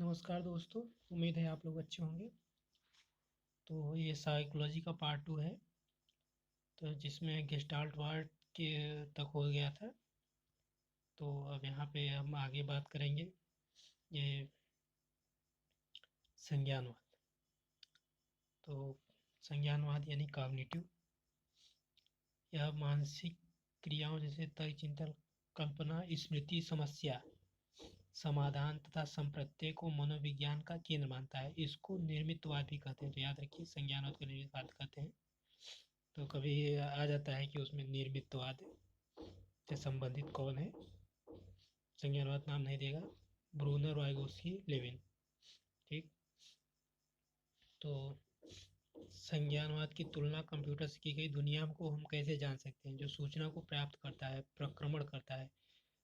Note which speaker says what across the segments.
Speaker 1: नमस्कार दोस्तों, उम्मीद है आप लोग अच्छे होंगे। तो ये साइकोलॉजी का पार्ट 2 है, तो जिसमें गेस्टाल्ट वार्ड के तक हो गया था। तो अब यहाँ पे हम आगे बात करेंगे ये संज्ञानवाद। तो संज्ञानवाद यानी कॉग्निटिव, यह मानसिक क्रियाओं जैसे तर्क, चिंतन, कल्पना, स्मृति, समस्या समाधान तथा संप्रत्यय को मनोविज्ञान का केंद्र मानता है। इसको निर्मितवाद भी कहते हैं। तो याद रखिए, संज्ञानवाद को निर्मितवाद कहते हैं। तो कभी आ जाता है कि उसमें निर्मितवाद से संबंधित कौन है, संज्ञानवाद नाम नहीं देगा, ब्रूनर, वाइगोत्स्की, लेविन। ठीक। तो संज्ञानवाद की तुलना कंप्यूटर से की गई दुनिया को हम कैसे जान सकते हैं, जो सूचना को प्राप्त करता है, प्रक्रमण करता है,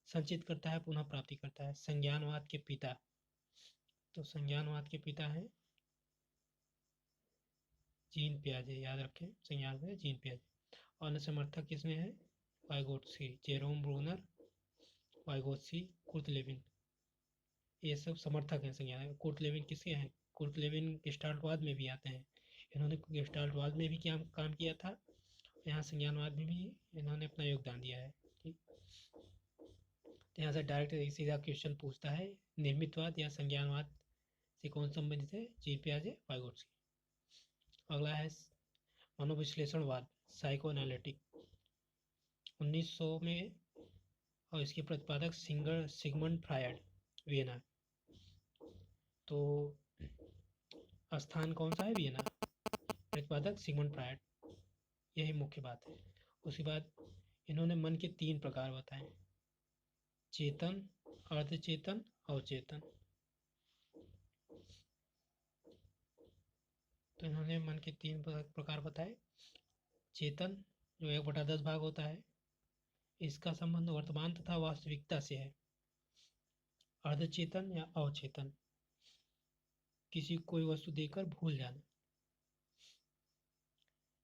Speaker 1: संचित करता है, पुनः प्राप्ति करता है। संज्ञानवाद के पिता, तो संज्ञानवाद के पिता हैं जीन पियाजे। याद रखें, संज्ञानवाद है जीन पियाजे। और अन्य समर्थक किसमें है? Vygotsky, Jerome Bruner, Vygotsky, Kurt Lewin. ये सब समर्थक हैं संज्ञान। कुर्ट लेविन किसके हैं? कुर्ट लेविन गेस्टाल्टवाद में भी आते हैं। इन्होंने गेस्टाल्टवाद में भी क्या काम किया था, यहाँ संज्ञानवाद में भी इन्होंने अपना योगदान दिया है। ठीक। तो यहाँ से डायरेक्ट सीधा क्वेश्चन पूछता है, निर्मितवाद या संज्ञानवाद से कौन संबंधित है? जीन पियाजे, वाइगोत्स्की। अगला है मनोविश्लेषणवाद, साइको एनालिटिक, 1900 में, और इसके प्रतिपादक सिगमंड फ्रायड, वियना। तो स्थान कौन सा है? वियना। प्रतिपादक सिगमंड फ्रायड, यही मुख्य बात है। उसके बाद इन्होंने मन के 3 प्रकार बताए: चेतन, अर्धचेतन, अवचेतन। तो इन्होंने मन के 3 प्रकार बताए। चेतन, जो 1/10 भाग होता है, इसका संबंध वर्तमान तथा वास्तविकता से है। अर्धचेतन या अवचेतन, किसी कोई वस्तु देकर भूल जाना।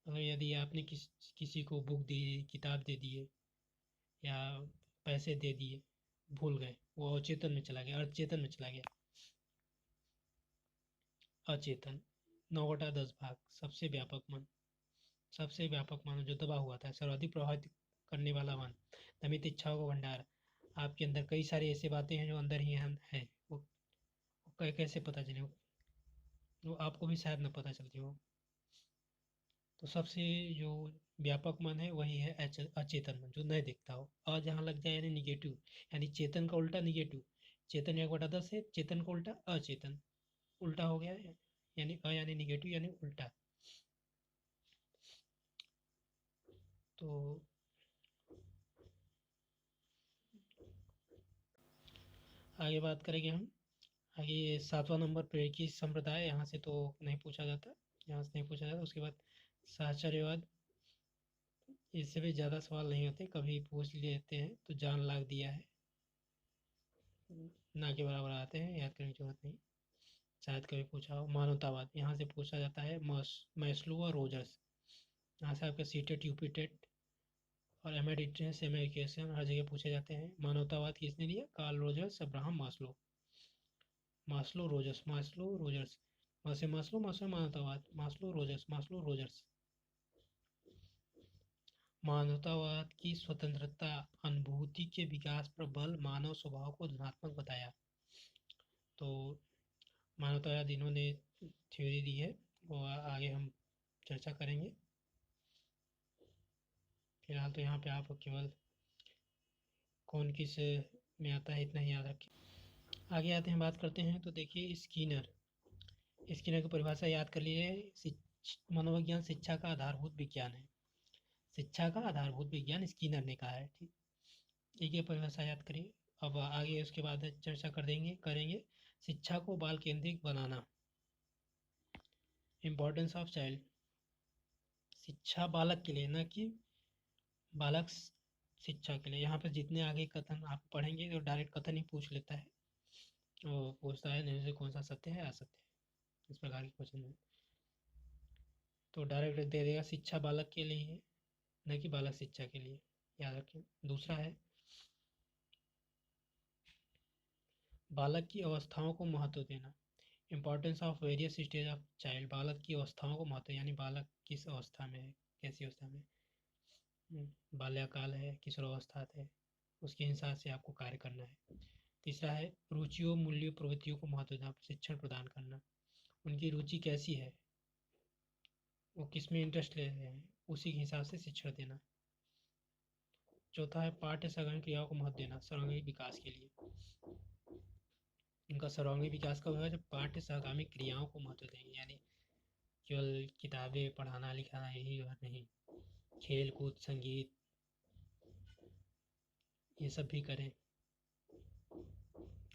Speaker 1: अगर यदि आपने किसी को बुक दी, किताब दे दिए या पैसे दे दिए, भूल गए, वो अवचेतन में चला गया, अर्धचेतन में चला गया। अचेतन, 9/10 भाग, सबसे व्यापक मन। सबसे व्यापक मन जो दबा हुआ था, सर्वाधिक प्रभावित करने वाला मन, दमित इच्छाओं का भंडार। आपके अंदर कई सारी ऐसी बातें हैं जो अंदर ही है, वो कैसे पता चले, वो आपको भी शायद न पता चलती हो। तो सबसे जो व्यापक मन है वही है अचेतन मन, जो नहीं दिखता हो। अ जहाँ लग जाए यानी निगेटिव, यानी चेतन का उल्टा निगेटिव। चेतन 1/10 है, चेतन का उल्टा अचेतन, उल्टा हो गया है, यानी अ यानी निगेटिव यानी उल्टा। तो आगे बात करेंगे हम। आगे 7वां नंबर प्रेरकी संप्रदाय, यहाँ से तो नहीं पूछा जाता, यहाँ से नहीं पूछा जाता। उसके बाद साहचर्यवाद, इससे भी ज़्यादा सवाल नहीं होते, कभी पूछ लेते हैं तो जान लाग दिया है, ना के बराबर आते हैं, याद करने की जरूरत नहीं, शायद कभी पूछा हो। मानवतावाद, यहाँ से पूछा जाता है मैस्लो और रोजर्स। यहाँ से आपका सीटेट, यूपीटेट और एमेडिटेशन, एमेरिकेशन हर जगह पूछे जाते हैं। मानवतावाद किसने दिया? Carl Rogers, Abraham Maslow. Maslow Rogers, Maslow Rogers, वैसे मास्लो, मास्लो मानवतावाद, मास्लो रोजर्स, मास्लो रोजर्स। मानवतावाद की स्वतंत्रता, अनुभूति के विकास पर बल, मानव स्वभाव को धनात्मक बताया। तो मानवतावाद इन्होंने थ्योरी दी है, वो आगे हम चर्चा करेंगे। फिलहाल तो यहाँ पे आप केवल कौन किस में आता है इतना ही याद रखें। आगे आते हैं, बात करते हैं। तो देखिए, स्किनर की परिभाषा याद कर लीजिए। मनोविज्ञान शिक्षा का आधारभूत विज्ञान है। शिक्षा का आधारभूत विज्ञान स्किनर ने कहा है। ठीक, एक ये परिभाषा याद करिए। अब आगे उसके बाद चर्चा करेंगे शिक्षा को बाल केंद्रित बनाना, इम्पोर्टेंस ऑफ चाइल्ड। शिक्षा बालक के लिए, न कि बालक शिक्षा के लिए। यहाँ पे जितने आगे कथन आप पढ़ेंगे तो डायरेक्ट कथन ही पूछ लेता है, वो पूछता है निम्न से कौन सा सत्य है, असत्य है, इस प्रकार के क्वेश्चन में। तो डायरेक्ट दे देगा शिक्षा बालक के लिए है, न कि बालक शिक्षा के लिए, याद रखें। दूसरा है बालक की अवस्थाओं को महत्व देना, importance of various stage of child, बालक की अवस्थाओं को महत्व, यानी बालक किस अवस्था में है, कैसी अवस्था में, बाल्यकाल है, किशोरावस्था है, उसके हिसाब से आपको कार्य करना है। तीसरा है रुचियों, मूल्यों, प्रवृत्तियों को महत्व देना, शिक्षण प्रदान करना, उनकी रुचि कैसी है, वो किस में इंटरेस्ट ले रहे हैं, उसी के हिसाब से शिक्षण देना। चौथा है पाठ्य सर्वांगीण क्रियाओं को महत्व देना, सर्वांगीण विकास के लिए। उनका सर्वांगीण विकास कब होगा, जब पाठ्य सर्वांगीण क्रियाओं को महत्व देंगे, यानी केवल किताबें पढ़ाना लिखाना यही नहीं, खेल कूद, संगीत, ये सब भी करें,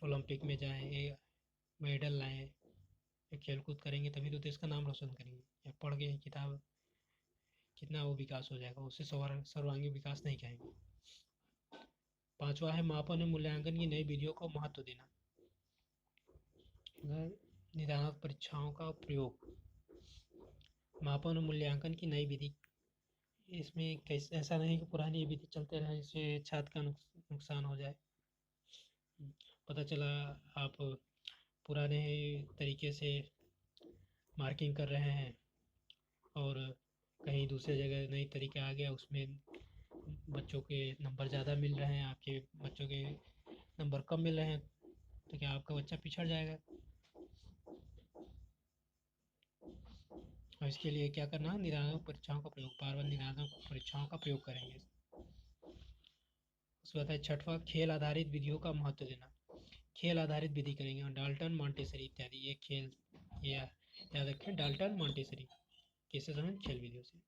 Speaker 1: ओलंपिक में जाएं, मेडल लाएं, खेल कूद करेंगे तभी तो देश का नाम रोशन करेंगे। या पढ़ के किताब कितना वो विकास हो जाएगा, उससे सर्वांगीण विकास नहीं कहेंगे। पांचवा है मापन और मूल्यांकन की नई विधियों को महत्व देना, निदानात्मक परीक्षाओं का प्रयोग, मापन और मूल्यांकन की नई विधि, इसमें कैसे, ऐसा नहीं कि पुरानी विधि चलते रहे जिससे छात्र का नुकसान हो जाए। पता चला आप पुराने तरीके से मार्किंग कर रहे हैं और कहीं दूसरे जगह नई तरीका आ गया, उसमें बच्चों के नंबर ज़्यादा मिल रहे हैं, आपके बच्चों के नंबर कम मिल रहे हैं, तो क्या आपका बच्चा पिछड़ जाएगा। और इसके लिए क्या करना है, निदानात्मक परीक्षाओं का प्रयोग, बार बार निदानात्मक परीक्षाओं का प्रयोग करेंगे। उसके बाद है छठवां खेल आधारित विधियों का महत्व देना, खेल आधारित विधि करेंगे, डाल्टन मॉन्टेसरी इत्यादि, ये खेल, ये याद रखें, डाल्टन मॉन्टेसरी किससे समझ, खेल विधियों से।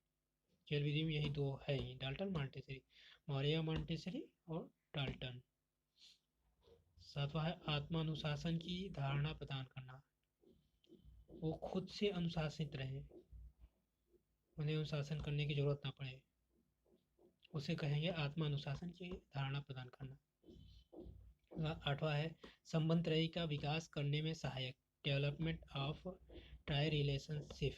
Speaker 1: खेल विधि में यही दो है ही, डाल्टन मॉन्टेसरी, मौर्य मॉन्टेसरी और डाल्टन। सातवां है आत्मानुशासन की धारणा प्रदान करना, वो खुद से अनुशासित रहे, उन्हें अनुशासन करने की जरूरत ना पड़े, उसे कहेंगे आत्मानुशासन की धारणा प्रदान करना। आठवां है संबंध त्रयी का विकास करने में सहायक, डेवलपमेंट ऑफ ट्राई रिलेशनशिप,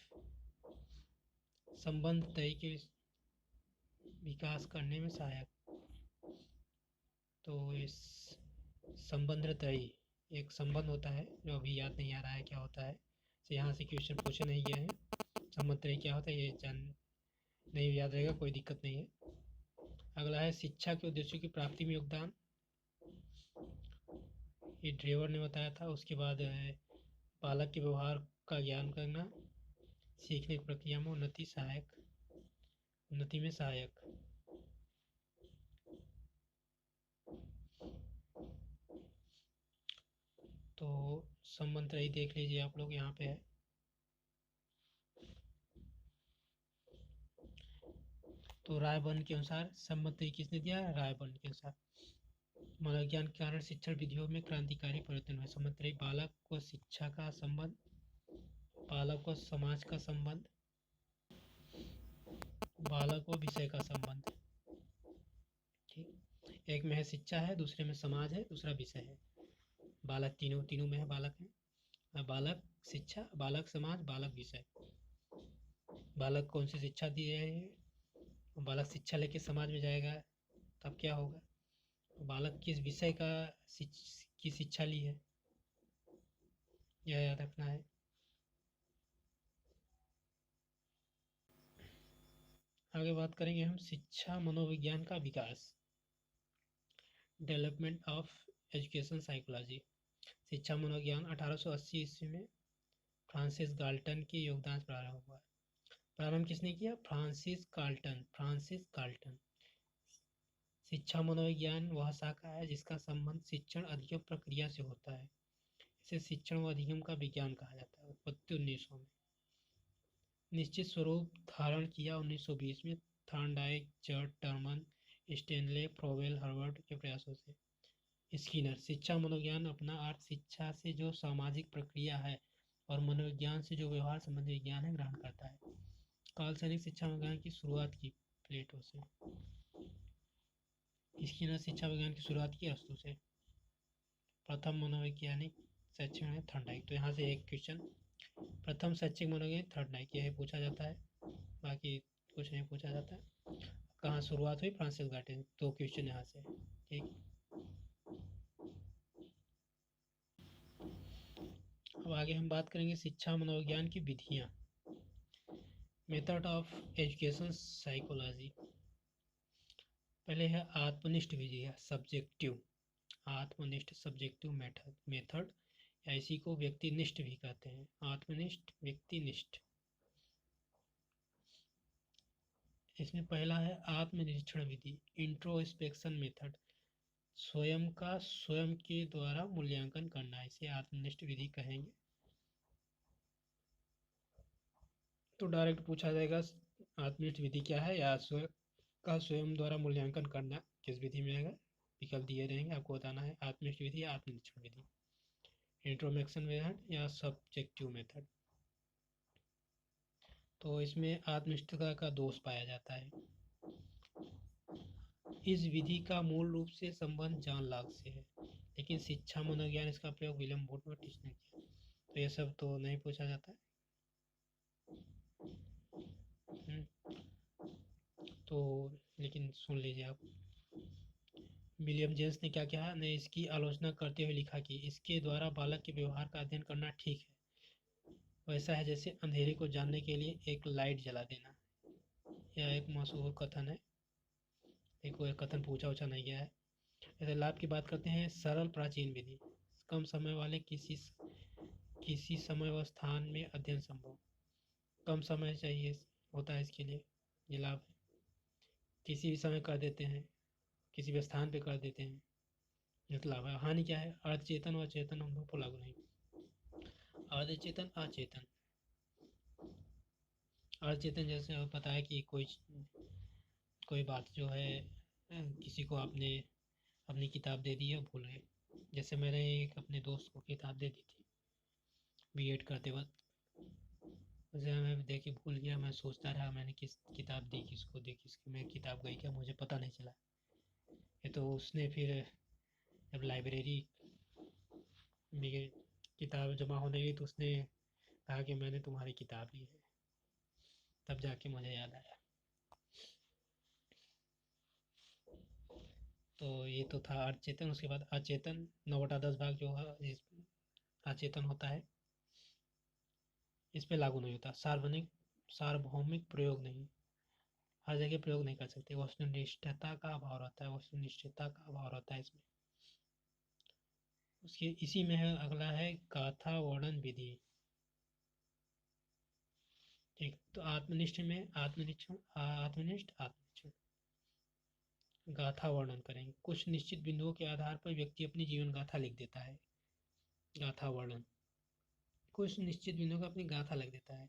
Speaker 1: संबंध त्रयी के विकास करने में सहायक। तो इस संबंध त्रयी, एक संबंध होता है जो अभी याद नहीं आ रहा है क्या होता है, तो यहाँ से क्वेश्चन पूछे नहीं गए हैं, संबंध त्रयी क्या होता है ये जान नहीं याद रहेगा, कोई दिक्कत नहीं है। अगला है शिक्षा के उद्देश्यों की प्राप्ति में योगदान, ये ड्रेवर ने बताया था। उसके बाद है बालक के व्यवहार का ज्ञान करना, सीखने की प्रक्रिया में उन्नति सहायक, उन्नति में सहायक। तो संबंध त्रयी देख लीजिए आप लोग, यहाँ पे है। तो रायबर्न के अनुसार संबंध त्रयी किसने दिया, रायबर्न के अनुसार, मनोविज्ञान के कारण शिक्षण विधियों में क्रांतिकारी परिवर्तन हुए। संबंध त्रयी, बालक को शिक्षा का संबंध, बालक को समाज का संबंध, बालक को विषय का संबंध, ठीक। एक में है शिक्षा है, दूसरे में समाज है, दूसरा विषय है। बालक तीनों में है, बालक है, बालक शिक्षा, बालक समाज, बालक विषय। बालक कौन सी शिक्षा दी रही है, बालक शिक्षा लेके समाज में जाएगा तब क्या होगा, बालक किस विषय का की शिक्षा ली है, यह याद रखना है। आगे बात करेंगे हम शिक्षा मनोविज्ञान का विकास, डेवलपमेंट ऑफ एजुकेशन साइकोलॉजी। शिक्षा मनोविज्ञान 1880 ईस्वी में फ्रांसिस गाल्टन के योगदान से प्रारंभ हुआ। प्रारंभ किसने किया, फ्रांसिस गाल्टन, फ्रांसिस गाल्टन। शिक्षा मनोविज्ञान वह शाखा है जिसका संबंध शिक्षण अधिगम प्रक्रिया से होता है, इसे शिक्षण व अधिगम का विज्ञान कहा जाता है। उत्पत्ति 1900 में, निश्चित स्वरूप धारण किया 1920 में Thorndike, jot, Terman, Stanley, फ्रोवेल, Herbert के प्रयासों से। स्किनर, शिक्षा मनोविज्ञान अपना अर्थ शिक्षा से जो सामाजिक प्रक्रिया है और मनोविज्ञान से जो व्यवहार संबंधी विज्ञान है ग्रहण करता है। काल्पनिक शिक्षा विज्ञान की शुरुआत की प्लेटो से, स्किनर शिक्षा विज्ञान की शुरुआत की अरस्तू से। प्रथम मनोवैज्ञानिक शैक्षिक थॉर्नडाइक। तो यहाँ से एक क्वेश्चन, प्रथम शैक्षिक मनोवैज्ञानिक थॉर्नडाइक, यह पूछा जाता है, बाकी कुछ नहीं पूछा जाता है। कहाँ शुरुआत हुई, फ्रांसिस गाल्टन। दो क्वेश्चन यहाँ से, ठीक। आगे हम बात करेंगे शिक्षा मनोविज्ञान की विधियाँ। Method of education psychology. पहले है आत्मनिष्ठ विधि है, सब्जेक्टिव, आत्मनिष्ठ सब्जेक्टिव मेथड या इसी को व्यक्तिनिष्ठ भी कहते हैं, आत्मनिष्ठ व्यक्तिनिष्ठ। इसमें पहला है आत्मनिरीक्षण विधि, इंट्रोस्पेक्शन मेथड, स्वयं के द्वारा मूल्यांकन करना, इसे आत्मनिष्ठ विधि कहेंगे। तो डायरेक्ट पूछा जाएगा आत्मनिष्ठ विधि क्या है या स्वयं द्वारा मूल्यांकन करना किस विधि में आएगा, विकल्प दिए रहेंगे, आपको बताना है आत्मनिष्ठ विधि या आत्मनिरीक्षण विधि, इंट्रोस्पेक्शन मेथड या सब्जेक्टिव मेथड। तो इसमें आत्मनिष्ठता का दोष पाया जाता है। इस विधि का मूल रूप से संबंध जॉन लॉक से है, लेकिन शिक्षा मनोविज्ञान इसका प्रयोग विलियम वुडवर्थ ने किया। तो ये सब तो नहीं पूछा जाता है। तो लेकिन सुन लीजिए आप, विलियम जेम्स ने क्या किया ने इसकी आलोचना करते हुए लिखा कि इसके द्वारा बालक के व्यवहार का अध्ययन करना ठीक है, वैसा है जैसे अंधेरे को जानने के लिए एक लाइट जला देना। यह एक मशहूर कथन है, कोई कथन पूछा उछा नहीं गया है। जैसे लाभ की बात करते हैं, सरल प्राचीन विधि, कम समय वाले किसी समय व स्थान में अध्ययन संभव, कम समय चाहिए होता है इसके लिए, ये लाभ है। किसी भी समय कर देते हैं, किसी भी स्थान पे कर देते हैं, ये लाभ है। हानि क्या है, अर्धचेतन और चेतन हम को लागू नहीं, अर्धचेतन अचेतन, अर्धचेतन जैसे हमें पता है कि कोई बात जो है किसी को आपने अपनी किताब दे दी है, भूल गए। जैसे मैंने एक अपने दोस्त को किताब दे दी थी बीएड करते वक्त, उसे मैं दे के भूल गया, मैं सोचता रहा मैंने किस किताब दी, किसको दी, किसकी मैं किताब गई क्या, मुझे पता नहीं चला। ये तो उसने फिर जब लाइब्रेरी में किताब जमा होने गई तो उसने कहा कि मैंने तुम्हारी किताब ली है, तब जाके मुझे याद आया। तो ये तो था अचेतन। उसके बाद अचेतन 9/10 भाग जो है अचेतन होता है, इस पे लागू नहीं होता। सार्वभौमिक प्रयोग नहीं, हर जगह प्रयोग नहीं कर सकते, वस्तुनिष्ठता का अभाव रहता है, वस्तुनिष्ठता का अभाव रहता है इसमें। उसके इसी में है, अगला है गाथा वर्णन विधि। ठीक, तो आत्मनिष्ठ में आत्मनिष्ठ गाथा वर्णन करेंगे। कुछ निश्चित बिंदुओं के आधार पर व्यक्ति अपनी जीवन गाथा लिख देता है, गाथा वर्णन, कुछ निश्चित बिंदुओं का अपनी गाथा लिख देता है।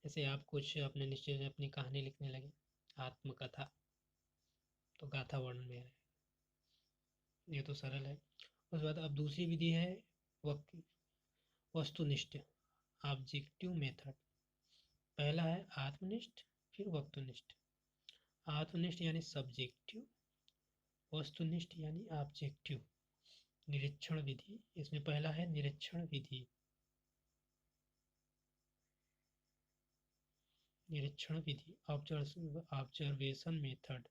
Speaker 1: जैसे आप कुछ अपने निश्चित अपनी कहानी लिखने लगे, आत्मकथा, तो गाथा वर्णन में है, ये तो सरल है। उसके बाद अब दूसरी विधि है वस्तुनिष्ठ, ऑब्जेक्टिव मेथड। पहला है आत्मनिष्ठ, फिर वस्तुनिष्ठ। आत्मनिष्ठ यानी सब्जेक्टिव, वस्तुनिष्ठ यानी ऑब्जेक्टिव। निरीक्षण विधि, इसमें पहला है निरीक्षण विधि, निरीक्षण विधि, ऑब्जर्वेशन मेथड।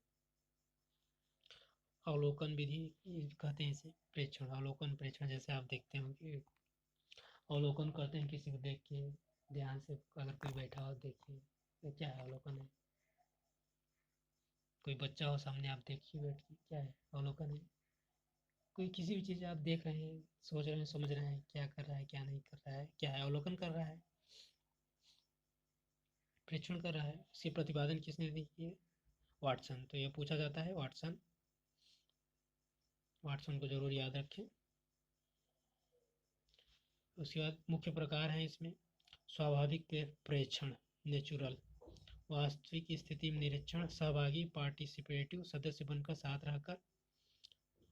Speaker 1: अवलोकन विधि कहते हैं इसे, प्रेक्षण, अवलोकन प्रेक्षण। जैसे आप देखते हो कि अवलोकन करते हैं किसी को देख के ध्यान से, अगर कोई बैठा हो देखिए, तो क्या है अवलोकन है। कोई बच्चा हो सामने, आप देखिए बैठ के, क्या है अवलोकन है। कोई किसी भी चीज़ आप देख रहे हैं, सोच रहे हैं, समझ रहे हैं क्या कर रहा है क्या नहीं कर रहा है, क्या है अवलोकन कर रहा है, प्रेक्षण कर रहा है। इसके प्रतिपादन किसने दिए, वाटसन। तो ये पूछा जाता है वाटसन, वाटसन को जरूर याद रखें। उसके बाद मुख्य प्रकार हैं इसमें, स्वाभाविक प्रेक्षण, नेचुरल, वास्तविक स्थिति में निरीक्षण, सहभागी पार्टिसिपेटिव, सदस्य बनकर साथ रहकर,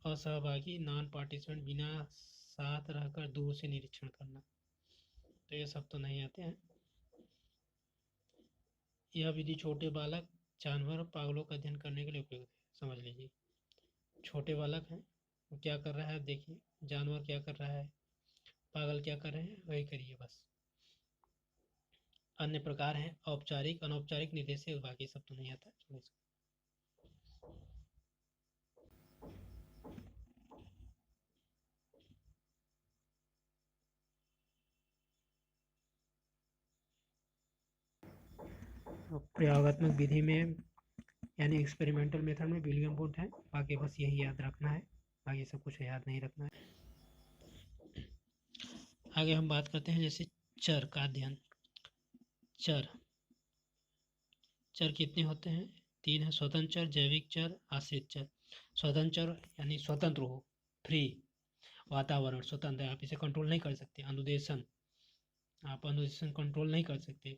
Speaker 1: असहभागी नॉन पार्टिसिपेंट, बिना साथ रहकर दूर से निरीक्षण करना। तो ये सब तो नहीं आते हैं। यह विधि छोटे बालक, जानवर, पागलों का अध्ययन करने के लिए उपयुक्त है। समझ लीजिए, छोटे बालक हैं, वो क्या कर रहा है देखिए, जानवर क्या कर रहा है, पागल क्या कर रहे हैं, वही करिए बस। अन्य प्रकार हैं औपचारिक, अनौपचारिक, निर्देशित, बाकी सब तो नहीं आता है। प्रयोगात्मक विधि में यानी एक्सपेरिमेंटल मेथड में विलियम वुड है। बाकी बस यही याद रखना है, बाकी सब कुछ याद नहीं रखना है। आगे हम बात करते हैं जैसे चर का अध्ययन। चर कितने होते हैं? 3 है। स्वतंत्र चर, जैविक चर, आश्रित चर। स्वतंत्र चर यानी स्वतंत्र हो, फ्री, वातावरण स्वतंत्र है, आप इसे कंट्रोल नहीं कर सकते। अनुदेशन, आप अनुदेशन कंट्रोल नहीं कर सकते।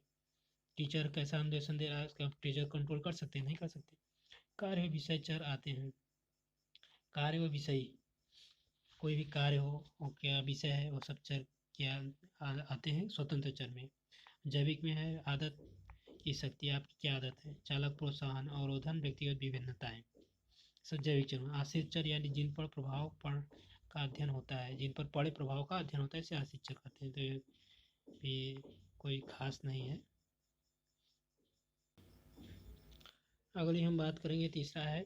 Speaker 1: टीचर कैसा अनुदेशन दे रहा है उसका टीचर कंट्रोल कर सकते हैं? नहीं कर सकते। कार्य विषय चर आते हैं। कार्य व विषय, कोई भी कार्य हो वो क्या विषय है, वो सब चर क्या आते हैं स्वतंत्र चर में। जैविक में है आदत की शक्ति, आपकी क्या आदत है। चालक, प्रोत्साहन, अवरोधन, व्यक्तिगत विभिन्नताएं, सब जैविक चर। आश्रित चर यानी जिन पर प्रभाव का अध्ययन होता है, जिन पर पड़े प्रभाव का अध्ययन होता है, इसे आश्रित चर कहते हैं। तो ये कोई खास नहीं है। अगली हम बात करेंगे, तीसरा है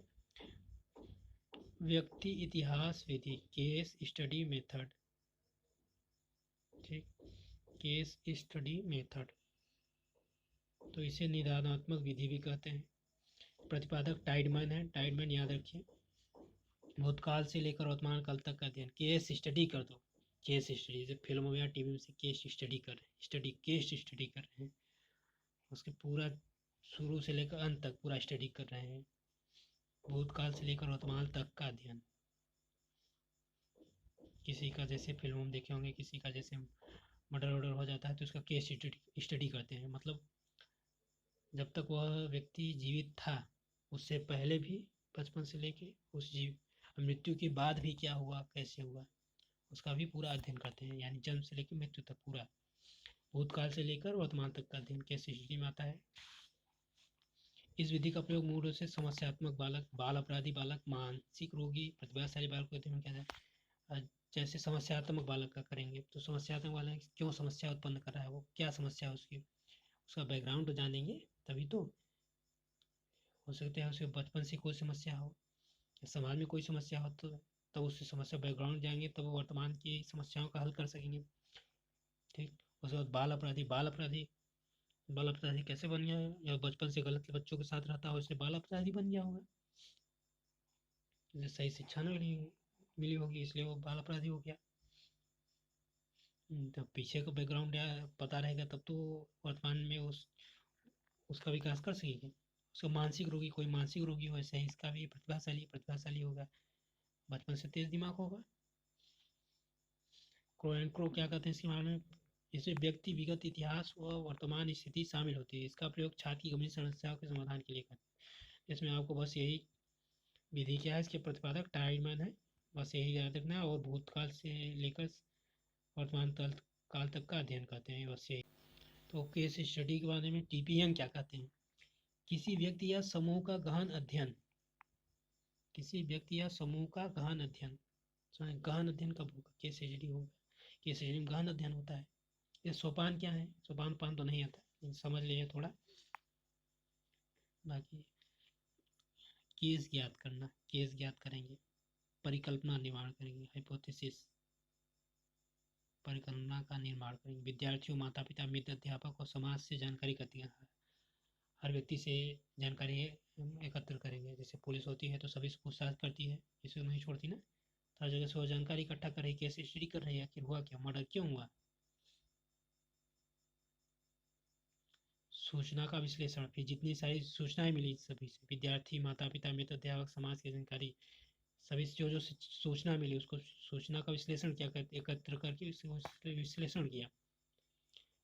Speaker 1: व्यक्ति इतिहास विधि, केस स्टडी मेथड। ठीक, केस स्टडी मेथड, तो इसे निदानात्मक विधि भी कहते हैं। प्रतिपादक टाइडमैन है। टाइडमैन याद रखिए, भूतकाल से लेकर वर्तमान काल तक का अध्ययन। केस स्टडी कर दो, केस स्टडी, जैसे फिल्म में या टीवी में से केस स्टडी कर रहे हैं, केस स्टडी कर रहे हैं, उसके पूरा शुरू से लेकर अंत तक पूरा स्टडी कर रहे हैं। भूतकाल से लेकर वर्तमान तक का अध्ययन। किसी का जैसे फिल्म में देखे होंगे, किसी का जैसे मर्डर वर्डर हो जाता है तो उसका केस स्टडी करते हैं। मतलब जब तक वह व्यक्ति जीवित था, उससे पहले भी, बचपन से लेके उस मृत्यु के बाद भी क्या हुआ, कैसे हुआ, उसका भी पूरा अध्ययन करते हैं। यानी जन्म से लेकर मृत्यु तक पूरा, भूतकाल से लेकर वर्तमान तक का अध्ययन केस स्टडी में आता है। इस विधि का प्रयोग मूल रूप से समस्यात्मक बालक, बाल अपराधी बालक, मानसिक रोगी, प्रतिभाशाली बालक को अध्ययन किया जाए। जैसे समस्यात्मक बालक का करेंगे तो समस्यात्मक बालक क्यों समस्या उत्पन्न कर रहा है, वो क्या समस्या है उसकी, उसका बैकग्राउंड तो जानेंगे तभी तो। हो सकता है उसे बचपन से कोई समस्या हो, समाज में कोई समस्या हो, तो तब उससे समस्या बैकग्राउंड जाएंगे तब वो वर्तमान की समस्याओं का हल कर सकेंगे। ठीक, उसके बाद बाल अपराधी। बाल अपराधी कैसे बन गया है? या बचपन से गलत बच्चों के साथ रहता हो, इससे बाल अपराधी बन गया होगा, इसे सही शिक्षा नहीं मिली होगी इसलिए वो बाल अपराधी हो गया। तब पीछे का बैकग्राउंड पता रहेगा तब तो वर्तमान में उसका विकास कर सकेगा। उसका मानसिक रोगी, कोई मानसिक रोगी हो, ऐसे ही इसका भी प्रतिभाशाली होगा, बचपन से तेज दिमाग होगा। क्रो एंड क्रो क्या कहते हैं इसके बारे में? इसमें व्यक्ति विगत इतिहास व वर्तमान स्थिति शामिल होती है। इसका प्रयोग छात्र की गंभीर समस्याओं के समाधान के लिए करते हैं। इसमें आपको बस यही विधि क्या है, इसके प्रतिपादक टाइडमैन है, बस यही याद रखना है। और भूतकाल से लेकर वर्तमान काल तक का अध्ययन करते हैं, बस यही। तो केस स्टडी के बारे में टीपीएम क्या कहते हैं? किसी व्यक्ति या समूह का गहन अध्ययन, किसी व्यक्ति या समूह का गहन अध्ययन। गहन अध्ययन कब होगा? केस स्टडी होगा, केस स्टडी में गहन अध्ययन होता है। ये सोपान क्या है? सोपान पान तो नहीं आता, समझ लीजिए थोड़ा। बाकी केस ज्ञात करना, केस ज्ञात करेंगे, परिकल्पना निर्माण करेंगे, हाइपोथेसिस, परिकल्पना का निर्माण करेंगे। विद्यार्थियों, माता पिता, मित्र, अध्यापक और समाज से जानकारी करती है, हर व्यक्ति से जानकारी एकत्र करेंगे। जैसे पुलिस होती है तो सभी से पूछताछ करती है, किसी को नहीं छोड़ती ना, हर जगह से वो जानकारी इकट्ठा कर रही है, केस स्टडी कर रही है, आखिर हुआ क्या, मर्डर क्यों हुआ। सूचना का विश्लेषण, फिर जितनी सारी सूचनाएं मिली सभी से, विद्यार्थी, माता पिता, मित्र, अध्यापक, समाज की जानकारी, सभी से जो सूचना मिली उसको सूचना का विश्लेषण क्या करते, एकत्र करके विश्लेषण किया।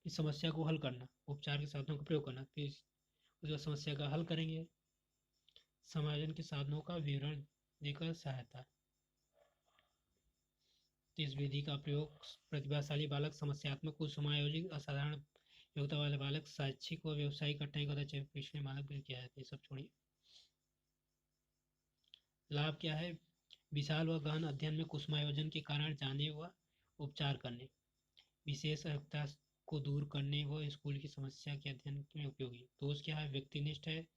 Speaker 1: इस समस्या को हल करना, उपचार के साधनों का प्रयोग करना, फिर उसका समस्या का हल करेंगे। समायोजन के साधनों का विवरण देकर सहायता। इस विधि का प्रयोग प्रतिभाशाली बालक, समस्यात्मक को समायोजित, असाधारण योग्यता वाले बालक, शैक्षिक व व्यावसायिक कठिनाई का पिछले बालक भी किया जाता है। सब छोड़िए, लाभ क्या है? विशाल व गहन अध्ययन में कुसुमायोजन के कारण जाने व उपचार करने, विशेष आवश्यकता को दूर करने व स्कूल की समस्या के अध्ययन में उपयोगी। दोष क्या है? व्यक्तिनिष्ठ है,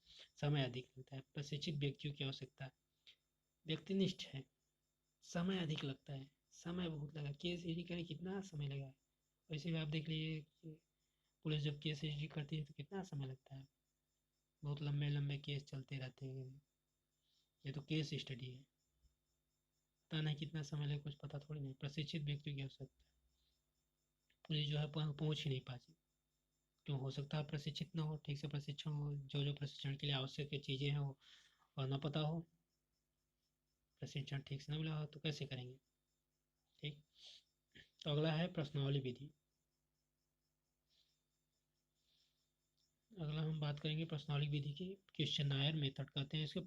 Speaker 1: समय अधिक लगता है, प्रशिक्षित व्यक्तियों की आवश्यकता। व्यक्तिनिष्ठ है, समय अधिक लगता है, समय बहुत लगा, केस स्टडी करें कितना समय लगा। वैसे भी आप देख लीजिए पुलिस जब केस स्टडी करती है तो कितना समय लगता है। बहुत लंबे लंबे केस चलते रहते हैं। ये तो केस स्टडी है। पता नहीं कितना समय लगे, कुछ पता थोड़ी नहीं। प्रशिक्षित व्यक्ति की आवश्यकता है, पुलिस जो है पहुंच ही नहीं पाती। क्यों? हो सकता है प्रशिक्षित ना हो, ठीक से प्रशिक्षण हो, जो जो प्रशिक्षण के लिए आवश्यक चीज़ें हैं वो और ना पता हो। प्रशिक्षण ठीक से ना मिला हो तो कैसे करेंगे? ठीक। तो अगला है प्रश्नावली विधि। अगला हम बात करेंगे प्रश्नावली विधि की। क्वेश्चनायर मेथड कहते हैं इसको,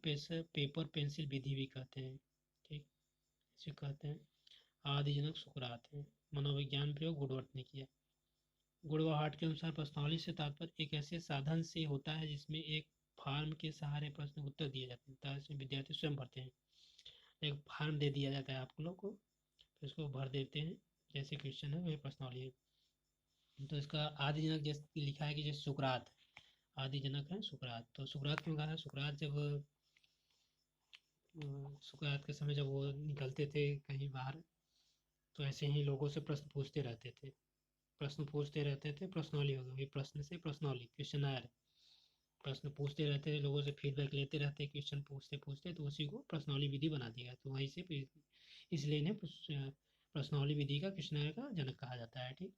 Speaker 1: पेपर पेंसिल विधि भी कहते हैं। ठीक, इसे कहते हैं। आदिजनक सुकरात है। मनोविज्ञान प्रयोग वुडवर्ड ने किया। गुड़वाहाट के अनुसार प्रश्नावली से तात्पर्य एक ऐसे साधन से होता है जिसमें एक फॉर्म के सहारे प्रश्न उत्तर दिए जाते हैं, तथा इसमें विद्यार्थी स्वयं भरते हैं। एक फॉर्म दे दिया जाता है आप लोग को, फिर उसको भर देते हैं। जैसे क्वेश्चन है वही प्रश्नावली है। तो इसका आदि जनक जैसे लिखा है कि जैसे सुकरात, आदि जनक है सुकरात। तो सुकरात क्यों कहा है? सुकरात जब सुकरात के समय जब वो निकलते थे कहीं बाहर, तो ऐसे ही लोगों से प्रश्न पूछते रहते थे। प्रश्न पूछते रहते थे, प्रश्नावली हो गई। प्रश्न से प्रश्नावली, क्वेश्चनायर। प्रश्न पूछते रहते थे, लोगों से फीडबैक लेते रहते, क्वेश्चन पूछते पूछते, तो उसी को प्रश्नावली विधि बना दिया। तो वहीं से इसलिए इन्हें प्रश्नावली विधि का क्वेश्चनायर का जनक कहा जाता है। ठीक।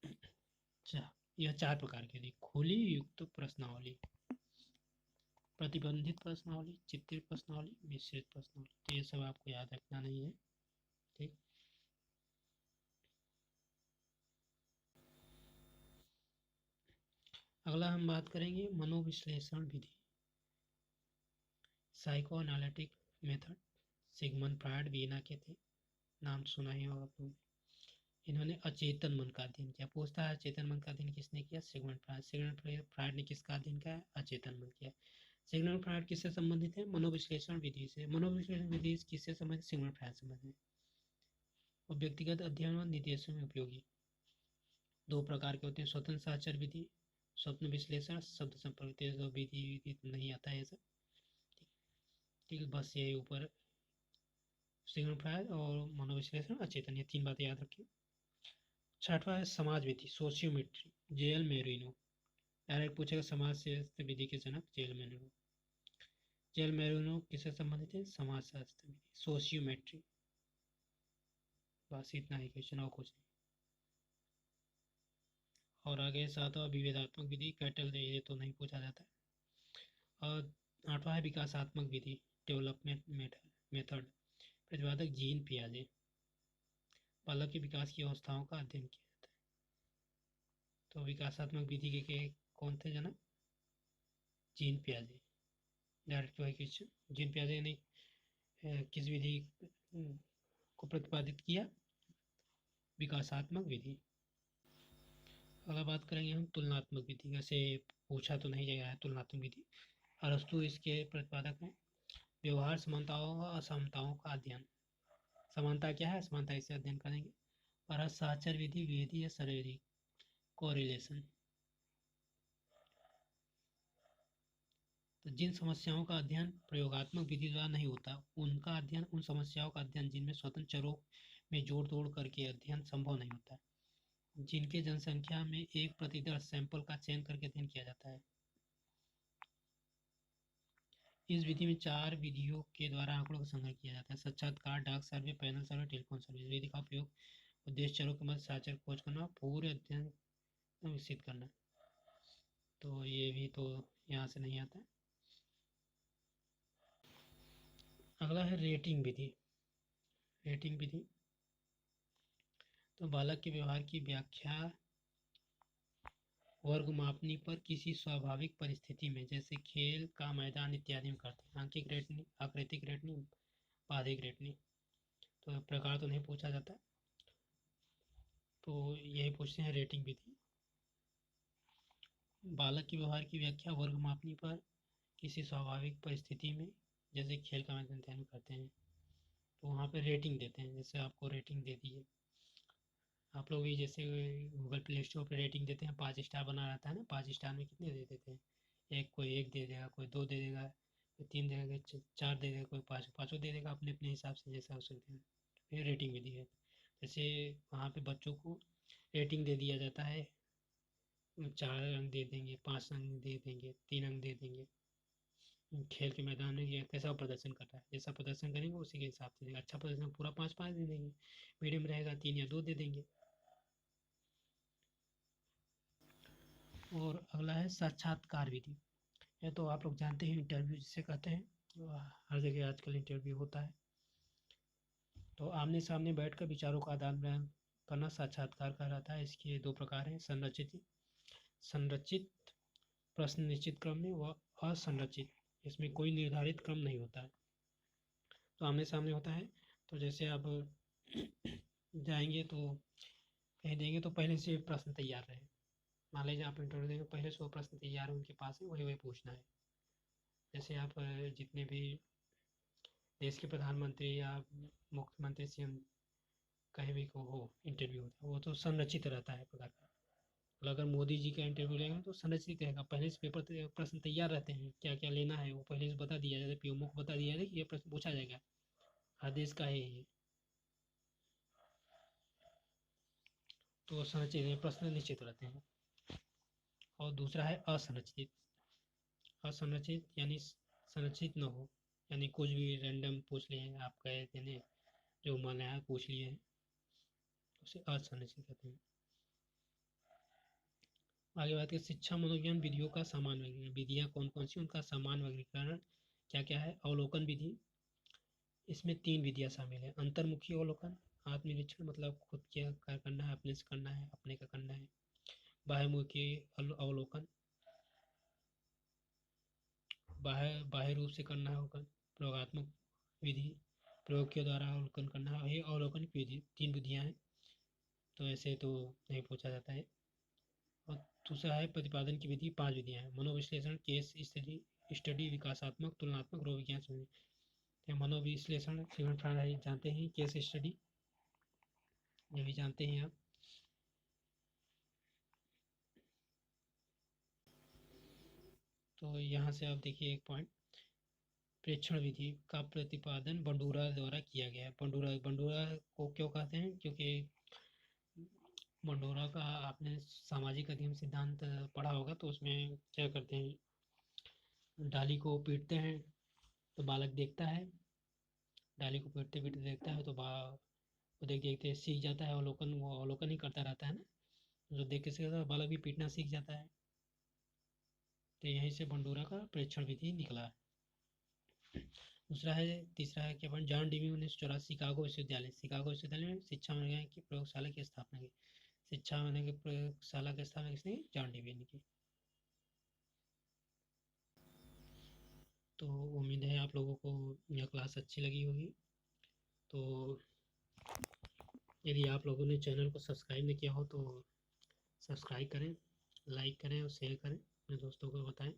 Speaker 1: अच्छा, यह 4 प्रकार की थी। खुली युक्त प्रश्नावली, प्रतिबंधित प्रश्नावली, चित्रित प्रश्नावली, मिश्रित प्रश्नावली। तो ये सब आपको याद रखना नहीं है। ठीक। अगला हम बात करेंगे मनोविश्लेषण विधि, psycho analytic method. Sigmund Freud Vienna के थे, नाम सुना ही होगा आपने। इन्होंने अचेतन मन का अध्ययन किया। पूछता है अचेतन मन का अध्ययन किसने किया? Sigmund Freud. सिगमंड फ्रायड ने किसका अध्ययन किया? अचेतन मन किया। सिगमंड फ्रायड किससे संबंधित है? मनोविश्लेषण विधि से। मनोविश्लेषण विधि किससे संबंधित? सिगमंड फ्रायड से संबंधित। और व्यक्तिगत अध्ययन और निर्देशों में उपयोगी। 2 प्रकार के होते हैं, स्वतंत्र साक्षर विधि, स्वप्न विश्लेषण, शब्द संपर्क। तो विधि नहीं आता है ये सब। ठीक है, बस ये ऊपर सिगमंड फ्रायड और मनोविश्लेषण, अचेतन, ये 3 बातें याद रखिए। 6वां है समाज विधि, सोशियोमेट्री, जेएल मेरिनो। डायरेक्ट पूछेगा समाज शास्त्र विधि के जनक जेल मेरिनो। जेल मेरिनो किससे संबंधित है? समाज शास्त्र विधि, सोशियोमेट्री। बस इतना ही क्वेश्चन, और कुछ नहीं। और आगे 7वां विभेदात्मक विधि, कैटल, ये तो नहीं पूछा जाता है। और 8वां है विकासात्मक विधि, डेवलपमेंट मेथड। प्रतिपादक जीन पियाजे। बालक के विकास की अवस्थाओं का अध्ययन किया जाता है। तो विकासात्मक विधि के कौन थे जनक? जीन पियाजे। डायरेक्ट वही क्वेश्चन। जीन पियाजे ने किस विधि को प्रतिपादित किया? विकासात्मक विधि। अगला बात करेंगे हम तुलनात्मक विधि। वैसे पूछा तो नहीं गया है तुलनात्मक विधि। अरस्तु इसके प्रतिपादक हैं। व्यवहार समानताओं और असमानताओं का अध्ययन। समानता क्या है, असमानता इसे अध्ययन करेंगे। और साक्षर विधि, विधि या शारीरिक कोरिलेशन। तो जिन समस्याओं का अध्ययन प्रयोगात्मक विधि द्वारा नहीं होता, उनका अध्ययन, उन समस्याओं का अध्ययन जिनमें स्वतंत्र चरों में जोड़ तोड़ करके अध्ययन संभव नहीं होता, जिनके जनसंख्या में एक प्रतिदर्श सैंपल का चयन करके अध्ययन किया जाता है। इस विधि में 4 विधियों के द्वारा आंकड़ों का संग्रह किया जाता है। साक्षात्कार, डाक सर्वे, पैनल सर्वे, टेलीफोन सर्वे। विधि का उपयोग उद्देश्य चरों के मध्य साक्षर खोज करना, पूरे अध्ययन विकसित करना। तो ये भी तो यहाँ से नहीं आता है। अगला है रेटिंग विधि। रेटिंग विधि तो बालक के व्यवहार की व्याख्या वर्ग मापनी पर किसी स्वाभाविक परिस्थिति में, जैसे खेल का मैदान इत्यादि में करते हैं। आंकिक रेटनी, आकृतिक रेटनी, बाधिक रेटनी। तो प्रकार तो नहीं पूछा जाता, तो यही पूछते हैं रेटिंग विधि। बालक के व्यवहार की व्याख्या वर्ग मापनी पर किसी स्वाभाविक परिस्थिति में, जैसे खेल का मैदान इत्यादि में करते हैं, तो वहाँ पे रेटिंग देते हैं। जैसे आपको रेटिंग दे दी है, आप लोग भी जैसे गूगल प्ले स्टोर पर रेटिंग देते हैं, 5 स्टार बना रहता है ना, 5 स्टार में कितने दे देते हैं? कोई 1 दे देगा, कोई 2 दे देगा, कोई 3 दे देगा, 4 दे देगा, कोई 5 पाँचों दे देगा, अपने अपने हिसाब से जैसा आवश्यक है। ये रेटिंग विधि है। जैसे वहाँ पे बच्चों को रेटिंग दे दिया जाता है 4 अंक दे देंगे, 5 अंक दे देंगे, 3 अंक दे देंगे। खेल के मैदान में ये कैसा प्रदर्शन कर रहा है, जैसा प्रदर्शन करेंगे उसी के हिसाब से देंगे। अच्छा प्रदर्शन पूरा 5-5 दे देंगे, मीडियम रहेगा 3 या 2 दे देंगे। और अगला है साक्षात्कार विधि। ये तो आप लोग जानते हैं, इंटरव्यू जिसे कहते हैं, हर जगह आजकल इंटरव्यू होता है। तो आमने सामने बैठकर विचारों का आदान प्रदान करना साक्षात्कार कहलाता है। इसके 2 प्रकार हैं, संरचित प्रश्न निश्चित क्रम में व असंरचित, इसमें कोई निर्धारित क्रम नहीं होता है। तो आमने सामने होता है, तो जैसे आप जाएंगे तो कहीं देंगे तो पहले से प्रश्न तैयार रहे। मान लीजिए आप इंटरव्यू देंगे, पहले से वो प्रश्न तैयार है उनके पास है, वही वही पूछना है। जैसे आप जितने भी देश के प्रधानमंत्री या मुख्यमंत्री सीएम कहीं भी को हो इंटरव्यू होता है, वो तो संरचित रहता है प्रकार का। और अगर मोदी जी का इंटरव्यू लेंगे तो संरचित रहेगा, पहले से पेपर प्रश्न तैयार रहते हैं, क्या क्या लेना है वो पहले से बता दिया जाता है, पीएमओ को बता दिया जाता है कि ये प्रश्न पूछा जाएगा, हर देश का है ये। तो संरचित प्रश्न निश्चित रहते हैं। और दूसरा है असंरचित। असंरचित यानी संरचित न हो, यानी कुछ भी रैंडम पूछ लिए हैं, आप कहे देने जो मन आया पूछ लिए हैं, उसे असंरचित कहते हैं। आगे बात करें शिक्षा मनोविज्ञान विधियों का सामान्य वर्गीकरण। विधियाँ कौन कौन सी, उनका सामान्य वर्गीकरण क्या क्या है। अवलोकन विधि, इसमें 3 विधियाँ शामिल है। अंतर्मुखी अवलोकन, आत्मनिरीक्षण मतलब खुद क्या क्या करना है, अपने से करना है, अपने का करना है। बाह्यमुखी अवलोकन, बाह्य रूप से करना है अवलोकन। प्रयोगात्मक विधि, प्रयोग के द्वारा अवलोकन करना है। ये अवलोकन की विधि 3 विधियाँ हैं, तो ऐसे तो नहीं पूछा जाता है। और दूसरा है प्रतिपादन की विधि, 5 विधियाँ हैं। मनोविश्लेषण, केस स्टडी, विकासात्मक, तुलनात्मक, रोग विज्ञान समझ। मनोविश्लेषण सिग्मंड फ्रॉइड जानते हैं, केस स्टडी ये भी जानते हैं आप। तो यहाँ से आप देखिए एक पॉइंट, प्रेक्षण विधि का प्रतिपादन बंडूरा द्वारा किया गया है। बंडूरा को क्यों कहते हैं, क्योंकि बंडूरा का आपने सामाजिक अध्ययन सिद्धांत पढ़ा होगा, तो उसमें क्या करते हैं, डाली को पीटते हैं तो बालक देखता है, डाली को पीटते पीटते देखता है तो वो देखते देखते सीख जाता है, अवलोकन, वो अवलोकन ही करता रहता है ना, जो देख के सीखता है बालक भी पीटना सीख जाता है। तो यहीं से बंडूरा का प्रेक्षण विधि निकला है। दूसरा है, तीसरा है कि अपन जॉन डीवी 1984 शिकागो विश्वविद्यालय में शिक्षा मनोविज्ञान की प्रयोगशाला की स्थापना की। शिक्षा मनोविज्ञान की प्रयोगशाला की स्थापना किसने, जॉन डीवी ने की। तो उम्मीद है आप लोगों को यह क्लास अच्छी लगी होगी। तो यदि आप लोगों ने चैनल को सब्सक्राइब नहीं किया हो तो सब्सक्राइब करें, लाइक करें और शेयर करें, अपने दोस्तों को बताएं।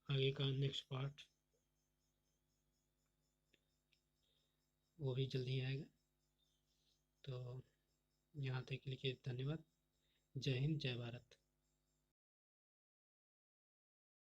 Speaker 1: आगे का नेक्स्ट पार्ट वो भी जल्दी आएगा। तो यहाँ तक के लिए धन्यवाद। जय हिंद, जय भारत।